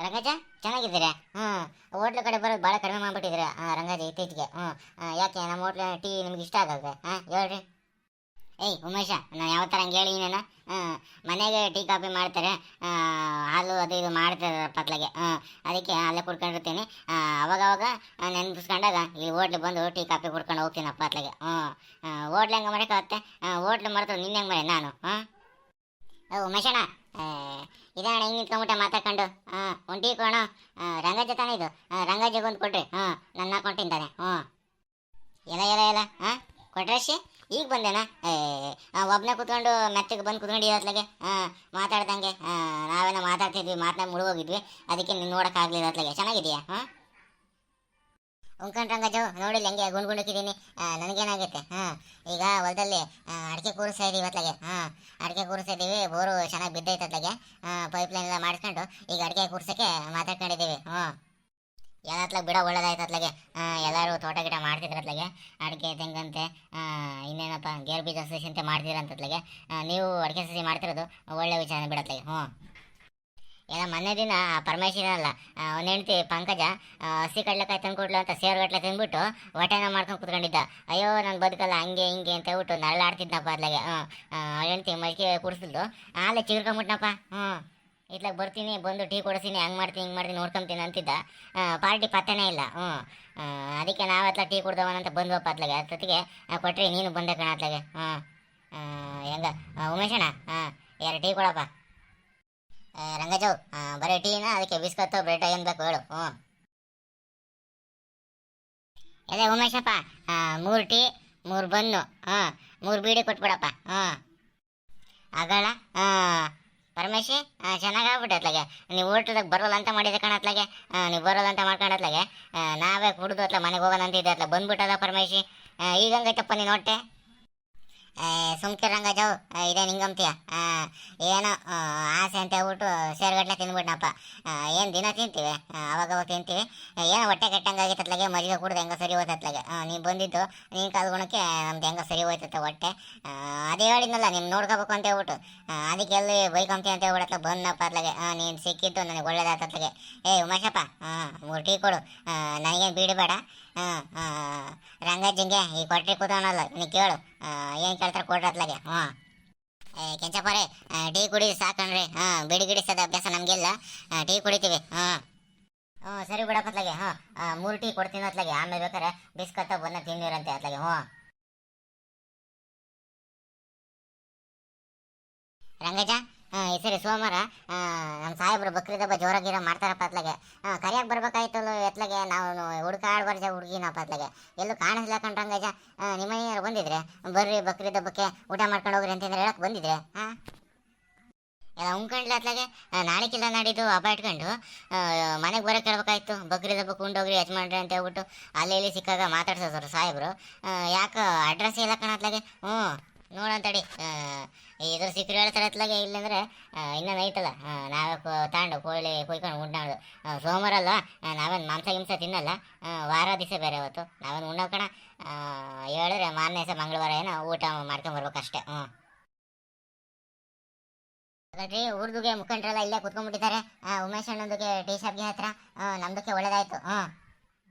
ರಂಗಜ್ಜ ಚೆನ್ನಾಗಿದ್ದೀರಾ? ಹೋಟ್ಲು ಕಡೆ ಬರೋದು ಭಾಳ ಕಡಿಮೆ ಮಾಡ್ಬಿಟ್ಟಿದ್ದೀರಾ ರಂಗಜ್ಜ ಇತ್ತೀಚೆಗೆ. ಯಾಕೆ ನಮ್ಮ ಹೋಟ್ಲ ಟೀ ನಿಮ್ಗೆ ಇಷ್ಟ ಆಗಲ್ವೇ? ಹೇಳ್ರಿ. ಏಯ್ ಉಮೇಶ, ನಾನು ಯಾವ ಥರ ಹಂಗೆ ಹೇಳಿ ನಾನು. ಮನೆಗೆ ಟೀ ಕಾಫಿ ಮಾಡ್ತಾರೆ, ಹಾಲು ಅದು ಇದು ಮಾಡ್ತಾರೆ ಪತ್ಲಾಗೆ. ಅದಕ್ಕೆ ಅಲ್ಲೇ ಕುಡ್ಕೊಂಡಿರ್ತೀನಿ. ಅವಾಗವಾಗ ನೆನ್ಪಿಸ್ಕೊಂಡಾಗ ಇಲ್ಲಿ ಹೋಟ್ಲಿಗೆ ಬಂದು ಟೀ ಕಾಫಿ ಕುಡ್ಕೊಂಡು ಹೋಗ್ತೀನಿ ಪತ್ಲಾಗೆ. ಹೋಟ್ಲು ಹೆಂಗೆ ಮಾಡೋಕ್ಕಾಗುತ್ತೆ? ಹೋಟ್ಲು ಮಾಡ್ತಾರೆ ನಿನ್ನ ಹೆಂಗೆ ಮಾಡಿ ನಾನು? ಉಮೇಶಣ್ಣ, ಇದಣ್ಣ ಹಿಂಗೆ ನಿಂತ್ಕೊಂಡ್ಬಿಟ್ಟೆ ಮಾತಾಡ್ಕೊಂಡು. ಒಂದು ಟೀ ಕೊಡೋಣ. ರಂಗಜ್ಜ ತಾನೇ ಇದು? ರಂಗಜ್ಜಗೆ ಒಂದು ಕೊಡ್ರಿ. ನನ್ನ ಅಕೌಂಟ್ ತಿಂತಾನೆ. ಎಲ್ಲ ಎಲ್ಲ ಎಲ್ಲ ಕೊಟ್ರಶಿ ಈಗ ಬಂದೇನಾ? ಒಬ್ಬನೇ ಕೂತ್ಕೊಂಡು ಮೆತ್ತಗೆ ಬಂದು ಕೂತ್ಕೊಂಡು ಇರತ್ಲಾಗೆ ಮಾತಾಡ್ದಂಗೆ. ನಾವೇನೋ ಮಾತಾಡ್ತಿದ್ವಿ, ಮಾತನಾಡಿ ಮುಳುಗೋಗಿದ್ವಿ, ಅದಕ್ಕೆ ನೀನು ನೋಡೋಕ್ಕಾಗಲಿಲ್ಲ ಅತ್ಲಾಗೆ. ಚೆನ್ನಾಗಿದೆಯಾ? ಉಂಕಂಡ್ ರಂಗಜ್ಜು ನೋಡಿಲ್ಲ ಹೆಂಗೆ ಗುಂಡ್ಗುಂಡಕ್ಕಿದ್ದೀನಿ. ನನಗೇನಾಗೈತೆ? ಈಗ ಹೊಲದಲ್ಲಿ ಅಡಿಕೆ ಕೂರಿಸ್ತಾ ಇದೀವಿ ಅತ್ಲಾಗೆ. ಅಡಿಕೆ ಕೂರಿಸ್ತಾ ಇದ್ದೀವಿ, ಬೋರು ಚೆನ್ನಾಗಿ ಬಿದ್ದೈತೆ ಅತ್ಲಾಗೆ. ಪೈಪ್ ಲೈನ್ ಎಲ್ಲ ಮಾಡಿಸ್ಕೊಂಡು ಈಗ ಅಡಿಕೆ ಕೂರ್ಸೋಕ್ಕೆ ಮಾತಾಡ್ಕೊಂಡಿದ್ದೀವಿ. ಎಲ್ಲತ್ಲಾಗ ಬಿಡ ಒಳ್ಳೇದಾಯ್ತು ಅತ್ಲಾಗೆ. ಎಲ್ಲರೂ ತೋಟ ಗಿಡ ಮಾಡ್ತಿದ್ರು ಅತ್ಲಾಗೆ. ಅಡಿಕೆ ತೆಂಗಂತೆ, ಇನ್ನೇನಪ್ಪ ಗೇರು ಬೀಜ ಸಸಿ ಅಂತ ಮಾಡ್ತೀರಂತತ್ಲಾಗೆ. ನೀವು ಅಡಿಕೆ ಸಸಿ ಮಾಡ್ತಿರೋದು ಒಳ್ಳೆ ವಿಚಾರ ಬಿಡತ್ಲಾಗೆ. ಎಲ್ಲ ಮೊನ್ನೆ ದಿನ ಪರಮೇಶ್ವರಲ್ಲ ಒಂದು ಹೆಂಡ್ತಿ ಪಂಕಜ ಹಸಿ ಕಡ್ಲೆಕಾಯಿ ತಂದ್ಕೊಡ್ಲು ಅಂತ ಸೇರುಗಟ್ಲೆ ತಿಂದ್ಬಿಟ್ಟು ಹೊಟ್ಟೆನ ಮಾಡ್ಕೊಂಡು ಕುತ್ಕೊಂಡಿದ್ದ. ಅಯ್ಯೋ ನಾನು ಬದುಕಲ್ಲ ಹಂಗೆ ಹಿಂಗೆ ಅಂತ ಹೇಳ್ಬಿಟ್ಟು ನರಳಾಡ್ತಿದ್ನಪ್ಪ ಅದ್ಲಾಗೆ. ಹೆಂಡ್ತಿ ಮಜ್ಜಿಗೆ ಕುಡಿಸಿದ್ದು ಆಲೆ ಚಿಗುರ್ಕೊಂಬಿಟ್ನಪ್ಪ. ಇತ್ಲಾಗ ಬರ್ತೀನಿ, ಬಂದು ಟೀ ಕೊಡಿಸ್ತೀನಿ, ಹಂಗೆ ಮಾಡ್ತೀನಿ ಹಿಂಗೆ ಮಾಡ್ತೀನಿ ನೋಡ್ಕೊಂತೀನಿ ಅಂತಿದ್ದ. ಪಾರ್ಟಿ ಪತ್ತೆನೇ ಇಲ್ಲ. ಅದಕ್ಕೆ ನಾವತ್ಲ ಟೀ ಕುಡ್ದವನಂತ ಬಂದ್ವಪ್ಪ ಅತ್ಲಾಗೆ. ಅಷ್ಟೊತ್ತಿಗೆ ಕೊಟ್ರಿ ನೀನು ಬಂದೆ ಕಣ ಅತ್ಲಾಗೆ. ಹೆಂಗ ಉಮೇಶಣ್ಣ, 2 ಟೀ ಕೊಡಪ್ಪ. ರಂಗಜು, ಬರೀ ಟೀನ? ಅದಕ್ಕೆ ಬಿಸ್ಕತ್ತು ಬ್ರೆಡ್ ಏನು ಬೇಕು ಹೇಳು. ಅದೇ ಉಮೇಶಪ್ಪ, 3 ಟೀ 3 ಬನ್ನು, 3 ಬೀಡಿ ಕೊಟ್ಬಿಡಪ್ಪ. ಆಗಳ ಪರಮೇಶಿ ಚೆನ್ನಾಗಾಗ್ಬಿಟ್ಟೆ ಅತ್ಲಾಗೆ. ನೀವು ಹೋಟ್ಲದಾಗ ಬರೋಲ್ಲ ಅಂತ ಮಾಡಿದೆ ಕಣ ಅತ್ಲಾಗೆ. ನೀವು ಬರೋಲ್ಲ ಅಂತ ಮಾಡ್ಕೊಂಡತ್ಲಾಗೆ ನಾವೇ ಕುಡ್ದು ಅತ್ಲ ಮನೆಗೆ ಹೋಗೋಣ ಅಂತಿದ್ದೆ ಅತ್ಲ ಬಂದ್ಬಿಟ್ಟದ ಪರಮೇಶಿ. ಈಗ ಹಂಗೈತಪ್ಪ ನೀನು ಹೊಟ್ಟೆ? ಸುಮ್ಕೆ ರಂಗಜವು ಇದೇ ನಿಂಗಂತೀಯ? ಏನೋ ಆಸೆ ಅಂತ ಹೇಳ್ಬಿಟ್ಟು ಸೇರ್ಗಟ್ಲೆ ತಿಂದ್ಬಿಟ್ನಪ್ಪ. ಏನು ದಿನ ತಿಂತೀವಿ, ಅವಾಗವಾಗ ತಿಂತೀವಿ. ಏನೋ ಹೊಟ್ಟೆ ಕೆಟ್ಟಂಗಾಗಿತ್ತು ಅತ್ಲಾಗೆ. ಮಜ್ಜಿಗೆ ಕುಡ್ದು ಹೆಂಗ ಸರಿ ಹೋಯ್ತು ಅತ್ಲಾಗೆ. ನೀನು ಬಂದಿದ್ದು ನೀನು ಕಾಲ್ಗುಣಕ್ಕೆ ನಮ್ದು ಹೆಂಗ ಸರಿ ಹೋಯ್ತತ್ತೆ ಹೊಟ್ಟೆ. ಅದೇ ಹೇಳಿದ್ನಲ್ಲ ನೀನು ನೋಡ್ಕೋಬೇಕು ಅಂತ ಹೇಳ್ಬಿಟ್ಟು, ಅದಕ್ಕೆ ಎಲ್ಲಿ ಬೈಕಂತಿ ಅಂತ ಹೇಳ್ಬಿಡತ್ಲ ಬಂದಪ್ಪ ಅತ್ಲಾಗೆ. ನೀನು ಸಿಕ್ಕಿದ್ದು ನನಗೆ ಒಳ್ಳೇದಾಯ್ತು ಅತ್ಲಾಗೆ. ಉಮೇಶಪ್ಪ, 3 ಟೀ ಕೊಡು, ನನಗೇನು ಬೀಡಬೇಡ. ರಂಗಜ್ಜಂಗೆ ಈ ಕೊಟ್ರಿ ಕೂತವನಲ್ಲ ನೀ ಕೇಳು, ಏನು ಕೇಳ್ತಾರೆ ಕೊಡ್ರಿ ಅತ್ಲಾಗೆ. ಕೆಂಚಪ್ಪರೇ, ಟೀ ಕುಡಿ ಸಾಕಣ್ರಿ. ಬಿಡಿ ಗಿಡಿಸೋದ ಅಭ್ಯಾಸ ನಮಗೆಲ್ಲ, ಟೀ ಕುಡಿತೀವಿ. ಸರಿ ಬಿಡಪ್ಪ ಅತ್ಲಾಗೆ. 3 ಟೀ ಕೊಡ್ತೀನಿ ಅತ್ಲಾಗೆ. ಆಮೇಲೆ ಬೇಕಾರೆ ಬಿಸ್ಕತ್ತ ಬಂದ ತಿಂದಿರಂತೆ ಅತ್ಲಾಗೆ. ರಂಗಜ್ಜ, ಈ ಸರಿ ಸೋಮವಾರ ನಮ್ಮ ಸಾಹೇಬ್ರು ಬಕ್ರೀದ್ ಹಬ್ಬ ಜೋರಾಗಿರೋ ಮಾಡ್ತಾರಪ್ಪ ಅತ್ಲಾಗೆ. ಕರಿಯಾಗಿ ಬರ್ಬೇಕಾಯ್ತಲ್ಲ ಎತ್ಲಾಗೆ. ನಾವು ಹುಡುಕಾಡ್ ಬರ್ಜ ಹುಡುಗಿನಪ್ಪ ಅತ್ಲಾಗೆ. ಎಲ್ಲೂ ಕಾಣಿಸ್ಲ ಕಣ್ ರಂಗಜ್ಜ. ನಿಮ್ಮ ಮನೆಯವ್ರು ಬಂದಿದ್ರೆ ಬರ್ರಿ ಬಕ್ರೀದ್ ಹಬ್ಬಕ್ಕೆ ಊಟ ಮಾಡ್ಕೊಂಡು ಹೋಗ್ರಿ ಅಂತಂದ್ರೆ ಹೇಳಕ್ ಬಂದಿದ್ರೆ ಎಲ್ಲ ಉಂಕಂಡ್ಲ ಅತ್ಲಾಗೆ. ನಾಳೆಕಿಲ್ಲ ನಾಡಿದ್ದು ಹಬ್ಬ ಇಟ್ಕೊಂಡು ಮನೆಗೆ ಬರೋಕೆ ಹೇಳ್ಬೇಕಾಯ್ತು. ಬಕ್ರೀದ್ ಹಬ್ಬಕ್ಕೆ ಉಂಡೋಗ್ರಿ ಯಜಮಾನ್ರಿ ಅಂತ ಹೇಳ್ಬಿಟ್ಟು ಅಲ್ಲಿ ಇಲ್ಲಿ ಸಿಕ್ಕಾಗ ಮಾತಾಡ್ಸೋರು ಸಾಹೇಬ್ರು. ಯಾಕೆ ಅಡ್ರೆಸ್ ಇಲ್ಲ ಕಣ ಅತ್ಲಾಗೆ. ನೋಡಂತಡಿ, ಇದ್ರ ಸಿಕ್ಕರು ಹೇಳ್ತಾರೆ ಅತ್ಲಾಗೆ. ಇಲ್ಲಂದ್ರೆ ಇನ್ನೊಂದು ಐತಲ್ಲ, ನಾವೇ ತಗೊಂಡು ಕೋಳಿ ಕೊಯ್ಕೊಂಡು ಉಂಟಾಡು. ಸೋಮವಾರ ಅಲ್ಲ, ನಾವೇನು ಮಾಂಸ ಗಿಂಸ ತಿನ್ನಲ್ಲ. ವಾರ ದಿವಸ ಬೇರೆ ಅವತ್ತು ನಾವೇನು ಉಣ್ಣೋ ಕಣ. ಹೇಳಿದ್ರೆ ಮಾರನೇ ದಿವಸ ಮಂಗಳವಾರ ಏನೋ ಊಟ ಮಾಡ್ಕೊಂಬರ್ಬೇಕಷ್ಟೇ. ಹಾಗಾದ್ರಿ ಊರ್ದುಗೆ ಮುಖಂಡರೆಲ್ಲ ಇಲ್ಲೇ ಕುತ್ಕೊಂಡ್ಬಿಟ್ಟಿದ್ದಾರೆ. ಉಮೇಶ್ ಅಣ್ಣಂದುಗೆ ಟೀ ಶಾಪ್ಗೆ ಹತ್ರ. ನಮ್ದಕ್ಕೆ ಒಳ್ಳೇದಾಯ್ತು.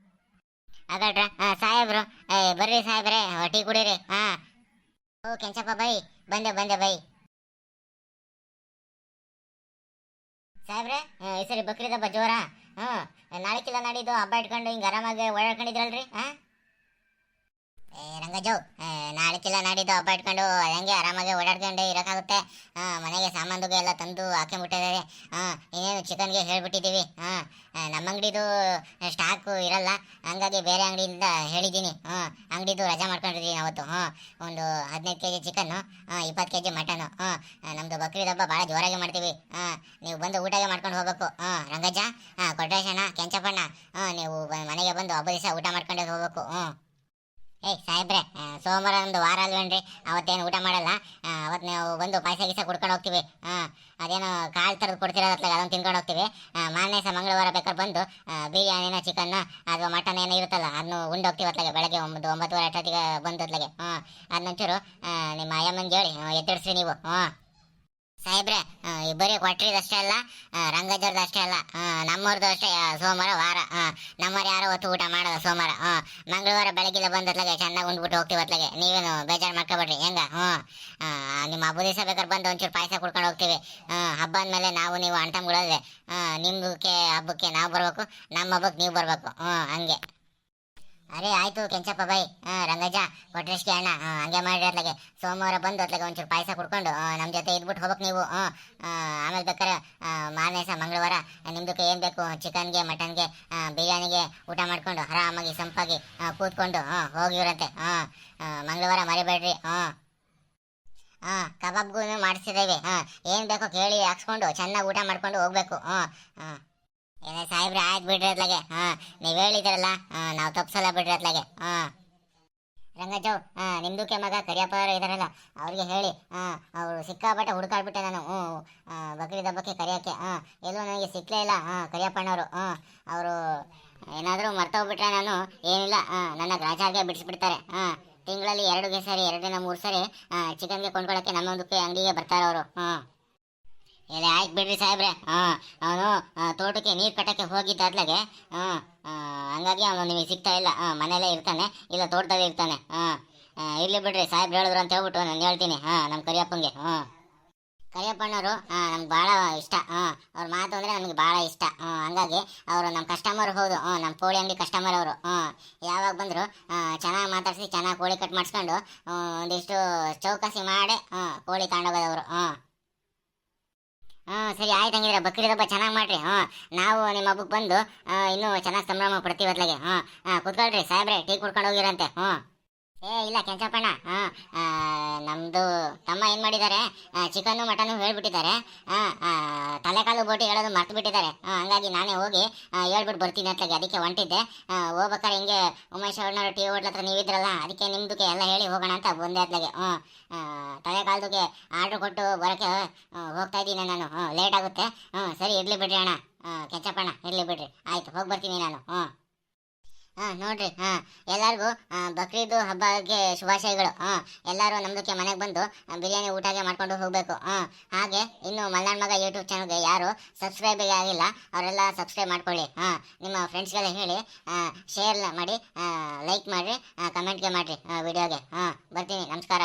ಹಾಗಾದ್ರೆ ಸಾಹೇಬ್ರು, ಬರ್ರಿ ಸಾಹೇಬ್ರೆ ಟೀ ಕುಡೀರಿ. ಕೆಂಚಪ್ಪ ಬೈ, ಬಂದೆ ಬಂದೆ ಬೈ. ಸಾಹೇಬ್ರೆ, ಈ ಸರಿ ಬಕ್ರೀದ್ ಹಬ್ಬ ಜೋರ? ನಾಳೆಕಿಲ್ಲ ನಾಡಿದ್ದು ಹಬ್ಬ ಇಟ್ಕೊಂಡು ಹಿಂಗೆ ಆರಾಮಾಗಿ ಓಡಾಡ್ಕೊಂಡಿದ್ರಲ್ರಿ? ರಂಗಜ್ಜು, ನಾಳೆಕಿಲ್ಲ ನಾಡಿದ್ದು ಹಬ್ಬ ಇಟ್ಕೊಂಡು ಹೆಂಗೆ ಆರಾಮಾಗಿ ಓಡಾಡ್ಕೊಂಡೆ ಇರೋಕ್ಕಾಗುತ್ತೆ? ಮನೆಗೆ ಸಾಮಾನುಗೆ ಎಲ್ಲ ತಂದು ಹಾಕೊಂಡ್ಬಿಟ್ಟಿದ್ದಾರೆ. ಇನ್ನೇನು ಚಿಕನ್ಗೆ ಹೇಳ್ಬಿಟ್ಟಿದ್ದೀವಿ. ನಮ್ಮ ಅಂಗಡಿದು ಸ್ಟಾಕು ಇರಲ್ಲ, ಹಂಗಾಗಿ ಬೇರೆ ಅಂಗಡಿಯಿಂದ ಹೇಳಿದ್ದೀನಿ. ಅಂಗಡಿದು ರಜಾ ಮಾಡ್ಕೊಂಡಿದ್ದೀನಿ ಅವತ್ತು. ಒಂದು 15 kg ಚಿಕನ್ನು, 20 kg ಮಟನು. ನಮ್ಮದು ಬಕ್ರೀದ್ ಹಬ್ಬ ಭಾಳ ಜೋರಾಗಿ ಮಾಡ್ತೀವಿ. ನೀವು ಬಂದು ಊಟಗೆ ಮಾಡ್ಕೊಂಡು ಹೋಗ್ಬೇಕು. ರಂಗಜ್ಜ, ಕೊಟ್ರೇಶಣ್ಣ, ಕೆಂಚಪ್ಪಣ್ಣ, ನೀವು ಮನೆಗೆ ಬಂದು ಹಬ್ಬ ದಿವಸ ಊಟ ಮಾಡ್ಕೊಂಡೇ ಹೋಗ್ಬೇಕು. ಸಾಹೇಬ್ರೆ, ಸೋಮವಾರ ಒಂದು ವಾರ ಅಲ್ವೇನ್ರಿ, ಅವತ್ತೇನು ಊಟ ಮಾಡಲ್ಲ. ಅವತ್ತು ನಾವು ಬಂದು ಪಾಯಸ ಗೀಸ ಕುಡ್ಕೊಂಡು ಹೋಗ್ತೀವಿ. ಅದೇನೋ ಕಾಳು ಥರದ್ದು ಕೊಡ್ತಿರೋದತ್ಲಾಗ ಅದನ್ನು ತಿನ್ಕೊಂಡು ಹೋಗ್ತೀವಿ. ಮಾರನೇ ದಿವಸ ಮಂಗಳವಾರ ಬೇಕಾದ್ರೆ ಬಂದು ಬಿರಿಯಾನಿನ ಚಿಕನ್ನ ಅಥವಾ ಮಟನ್ ಏನೋ ಇರುತ್ತಲ್ಲ ಅದನ್ನು ಉಂಡು ಹೋಗ್ತೀವಿ ಅತ್ಲಾಗೆ. ಬೆಳಗ್ಗೆ 9-9:30 ಅಷ್ಟೊತ್ತಿಗೆ ಬಂದು ಅತ್ಲಾಗೆ. ಅದನ್ನೊಂಚೂರು ನಿಮ್ಮ ಅಯ್ಯಮ್ಮಂಗೆ ಹೇಳಿ ಎತ್ತಿಡಿಸ್ರಿ ನೀವು. ಸಾಹೇಬ್ರೆ, ಈ ಬರೀ ಕೊಟ್ರಿದ ಅಷ್ಟೇ ಅಲ್ಲ, ರಂಗಜ್ಜರ್ದು ಅಷ್ಟೇ ಅಲ್ಲ, ನಮ್ಮವ್ರದ್ದು ಅಷ್ಟೇ. ಸೋಮವಾರ ವಾರ ನಮ್ಮವ್ರು ಯಾರೋ ಹೊತ್ತು ಊಟ ಮಾಡೋದ ಸೋಮವಾರ. ಮಂಗಳವಾರ ಬೆಳಗ್ಗೆಲ್ಲ ಬಂದತ್ಲಾಗೆ ಚೆನ್ನಾಗಿ ಉಂಡ್ಬಿಟ್ಟು ಹೋಗ್ತೀವಿ ಅತ್ಲಾಗೆ. ನೀವೇನು ಬೇಜಾರು ಮಾಡ್ಕೊಬೇಡ್ರಿ. ಹೆಂಗ ನಿಮ್ಮ ಹಬ್ಬ ದಿವಸ ಬೇಕಾದ್ರೆ ಬಂದು ಒಂಚೂರು ಪಾಯಸ ಕುಡ್ಕೊಂಡು ಹೋಗ್ತೀವಿ. ಹಬ್ಬ ಅಂದಮೇಲೆ ನಾವು ನೀವು ಅಂಟಮ್ಗಳದೆ, ನಿಮ್ಗೆ ಹಬ್ಬಕ್ಕೆ ನಾವು ಬರ್ಬೇಕು, ನಮ್ಮ ಹಬ್ಬಕ್ಕೆ ನೀವು ಬರ್ಬೇಕು. ಹಂಗೆ. ಅರೆ ಆಯ್ತು ಕೆಂಚಪ್ಪ ಬಾಯ್, ರಂಗಜ್ಜ ಕೊಟ್ರೇಶ್ಗೆ ಅಣ್ಣ, ಹಂಗೆ ಮಾಡಿ ಅತ್ಲಾಗೆ ಸೋಮವಾರ ಬಂದು ಅತ್ಲಾಗೆ ಒಂಚೂರು ಪಾಯಸ ಕುಡ್ಕೊಂಡು ನಮ್ಮ ಜೊತೆ ಇದ್ಬಿಟ್ಟು ಹೋಗ್ಬೇಕು ನೀವು. ಆಮೇಲೆ ಬೇಕಾರೆ ಮಾರನೇ ದಿವಸ ಮಂಗಳವಾರ ನಿಮ್ದಕ್ಕೆ ಏನು ಬೇಕು, ಚಿಕನ್ಗೆ ಮಟನ್ಗೆ ಬಿರಿಯಾನಿಗೆ ಊಟ ಮಾಡ್ಕೊಂಡು ಆರಾಮಾಗಿ ಸಂಪಾಗಿ ಕೂತ್ಕೊಂಡು ಹೋಗಿವ್ರಂತೆ. ಮಂಗಳವಾರ ಮರಿಬೇಡ್ರಿ. ಕಬಾಬ್ಗೂ ಮಾಡಿಸಿದ್ದೇವೆ. ಏನು ಬೇಕೋ ಕೇಳಿ ಹಾಕ್ಸ್ಕೊಂಡು ಚೆನ್ನಾಗಿ ಊಟ ಮಾಡ್ಕೊಂಡು ಹೋಗ್ಬೇಕು. ಏನೇ ಸಾಹೇಬ್ರೆ, ಆಯ್ತು ಬಿಡ್ರಿ ಅತ್ಲಾಗೆ. ನೀವು ಹೇಳಿದ್ರಲ್ಲ, ನಾವು ತಪ್ಸಲ್ಲ ಬಿಡ್ರಿ ಅತ್ಲಾಗೆ. ರಂಗಜ್ಜು, ನಿಮ್ದಕ್ಕೆ ಮಗ ಕರಿಯಪ್ಪ ಇದಾರಲ್ಲ, ಅವ್ರಿಗೆ ಹೇಳಿ. ಅವರು ಸಿಕ್ಕಾಪಟ್ಟೆ ಹುಡುಕಾಡ್ಬಿಟ್ಟೆ ನಾನು ಬಕ್ರೀದ್ ಹಬ್ಬಕ್ಕೆ ಕರಿಯೋಕ್ಕೆ. ಎಲ್ಲೂ ನನಗೆ ಸಿಕ್ಕಲೇ ಇಲ್ಲ ಕರಿಯಪ್ಪಣ್ಣವರು. ಅವರು ಏನಾದರೂ ಮರ್ತೋಗ್ಬಿಟ್ರೆ ನಾನು ಏನಿಲ್ಲ, ನನ್ನ ಗ್ರಾಚಾರ್ಗೆ ಬಿಡಿಸ್ಬಿಡ್ತಾರೆ. ತಿಂಗಳಲ್ಲಿ 2 ಸರಿ 2 3 ಸರಿ ಚಿಕನ್ಗೆ ಕೊಂಡ್ಕೊಳ್ಳೋಕ್ಕೆ ನಮ್ಮೊಂದಕ್ಕೆ ಅಂಗಡಿಗೆ ಬರ್ತಾರೆ ಅವರು. ಎಲೆ ಆಯ್ತು ಬಿಡ್ರಿ ಸಾಹೇಬ್ರೆ. ಅವನು ತೋಟಕ್ಕೆ ನೀರು ಕಟ್ಟಕ್ಕೆ ಹೋಗಿದ್ದ ಅತ್ಲಾಗೆ. ಹಂಗಾಗಿ ಅವನು ನಿಮಗೆ ಸಿಗ್ತಾ ಇಲ್ಲ. ಮನೆಯಲ್ಲೇ ಇರ್ತಾನೆ, ಇಲ್ಲ ತೋಟದಲ್ಲಿ ಇರ್ತಾನೆ. ಇರ್ಲಿ ಬಿಡ್ರಿ, ಸಾಹೇಬ್ರು ಹೇಳಿದ್ರು ಅಂತ ಹೇಳ್ಬಿಟ್ಟು ನಾನು ಹೇಳ್ತೀನಿ ನಮ್ಮ ಕರಿಯಪ್ಪಂಗೆ. ಕರಿಯಪ್ಪಣ್ಣವರು ನಮ್ಗೆ ಭಾಳ ಇಷ್ಟ. ಅವ್ರ ಮಾತು ಅಂದರೆ ನಮಗೆ ಭಾಳ ಇಷ್ಟ. ಹಂಗಾಗಿ ಅವರು ನಮ್ಮ ಕಸ್ಟಮರ್. ಹೌದು, ನಮ್ಮ ಕೋಳಿ ಅಂಗಡಿ ಕಸ್ಟಮರ್ ಅವರು. ಯಾವಾಗ ಬಂದರು ಚೆನ್ನಾಗಿ ಮಾತಾಡಿಸಿ ಚೆನ್ನಾಗಿ ಕೋಳಿ ಕಟ್ ಮಾಡಿಸ್ಕೊಂಡು ಒಂದಿಷ್ಟು ಚೌಕಾಸಿ ಮಾಡಿ ಕೋಳಿ ತಗೊಂಡೋಗೋದವರು. ಸರಿ ಆಯ್ತು. ಹಂಗಿದ್ರೆ ಬಕ್ರೀದ್ ಹಬ್ಬ ಚೆನ್ನಾಗಿ ಮಾಡ್ರಿ. ನಾವು ನಿಮ್ಮ ಹಬ್ಬಕ್ಕೆ ಬಂದು ಇನ್ನೂ ಚೆನ್ನಾಗಿ ಸಂಭ್ರಮ ಪಡ್ತೀವಿ ಅತ್ಲಾಗೆ. ಕುತ್ಕೊಳ್ರಿ ಸಾಹೇಬ್ರೆ, ಟೀ ಕುಡ್ಕೊಂಡು ಹೋಗಿರಂತೆ. ಇಲ್ಲ ಕೆಂಚಪ್ಪಣ್ಣ, ನಮ್ಮದು ತಮ್ಮ ಏನು ಮಾಡಿದ್ದಾರೆ, ಚಿಕನ್ನು ಮಟನ್ನು ಹೇಳ್ಬಿಟ್ಟಿದ್ದಾರೆ. ತಲೆಕಾಲು ಬೋಟಿ ಹೇಳೋದು ಮರ್ತು ಬಿಟ್ಟಿದ್ದಾರೆ. ಹಂಗಾಗಿ ನಾನೇ ಹೋಗಿ ಹೇಳ್ಬಿಟ್ಟು ಬರ್ತೀನಿ ಅತ್ಲಾಗೆ. ಅದಕ್ಕೆ ಹೊಂಟಿದ್ದೆ. ಹೋಗ್ಬೇಕಾರೆ ಹಿಂಗೆ ಉಮೇಶ್ ಅವ್ರನ್ನ ಟೀ ಹೋಟ್ಲ ಹತ್ರ ನೀವಿದ್ರಲ್ಲ, ಅದಕ್ಕೆ ನಿಮ್ದಕ್ಕೆ ಎಲ್ಲ ಹೇಳಿ ಹೋಗೋಣ ಅಂತ ಬಂದೆ ಅತ್ಲಾಗೆ. ತಲೆಕಾಲದಕ್ಕೆ ಆರ್ಡ್ರ್ ಕೊಟ್ಟು ಬರೋಕ್ಕೆ ಹೋಗ್ತಾ ಇದ್ದೀನಿ ನಾನು. ಲೇಟ್ ಆಗುತ್ತೆ. ಸರಿ ಇರಲಿ ಬಿಡ್ರಿ ಅಣ್ಣ, ಕೆಂಚಪ್ಪಣ್ಣ ಇರಲಿ ಬಿಡ್ರಿ. ಆಯಿತು, ಹೋಗಿ ಬರ್ತೀನಿ ನಾನು. ನೋಡ್ರಿ, ಎಲ್ಲರಿಗೂ ಬಕ್ರೀದು ಹಬ್ಬಕ್ಕೆ ಶುಭಾಶಯಗಳು. ಎಲ್ಲರೂ ನಮ್ದಕ್ಕೆ ಮನೆಗೆ ಬಂದು ಬಿರಿಯಾನಿ ಊಟಗೆ ಮಾಡ್ಕೊಂಡು ಹೋಗಬೇಕು. ಹಾಗೆ ಇನ್ನು ಮಲ್ನಾಡ್ ಮಗ ಯೂಟ್ಯೂಬ್ ಚಾನಲ್ಗೆ ಯಾರು ಸಬ್ಸ್ಕ್ರೈಬ್ ಆಗಿಲ್ಲ ಅವರೆಲ್ಲ ಸಬ್ಸ್ಕ್ರೈಬ್ ಮಾಡ್ಕೊಳ್ಳಿ. ನಿಮ್ಮ ಫ್ರೆಂಡ್ಸ್ಗೆಲ್ಲ ಹೇಳಿ, ಶೇರ್ ಮಾಡಿ, ಲೈಕ್ ಮಾಡಿರಿ, ಕಮೆಂಟ್ಗೆ ಮಾಡಿರಿ ವಿಡಿಯೋಗೆ. ಬರ್ತೀನಿ. ನಮಸ್ಕಾರ.